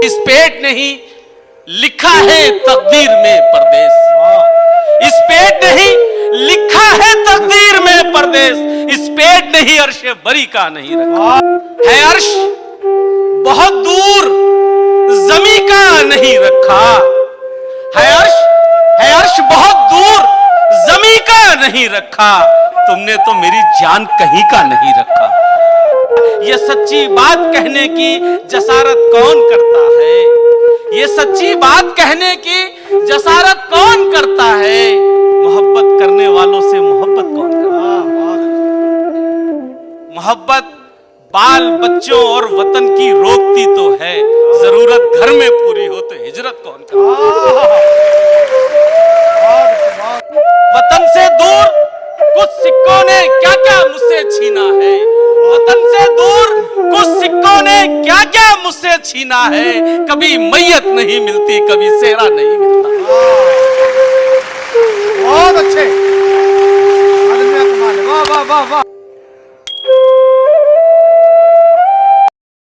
इस पेट नहीं लिखा है तकदीर में परदेश, इस पेट नहीं लिखा है तकदीर में परदेश, इस पेट नहीं अर्श बरी का नहीं रखा है, अर्श बहुत दूर जमी का नहीं रखा है, अर्श बहुत दूर जमी का नहीं रखा, तुमने तो मेरी जान कहीं का नहीं रखा। ये सच्ची बात कहने की जसारत कौन करता है, ये सच्ची बात कहने की जसारत कौन करता है, मोहब्बत करने वालों से मोहब्बत कौन करता है। मोहब्बत बाल बच्चों और वतन की रोकती तो है, जरूरत घर में पूरी हो तो हिजरत कौन करता है। वतन से दूर कुछ सिक्कों ने क्या क्या मुझसे छीना है, वतन से दूर कुछ सिक्कों ने क्या क्या मुझसे छीना है, कभी मैयत नहीं मिलती कभी सेहरा नहीं मिलता। बहुत अच्छे, वाह वाह वाह वाह।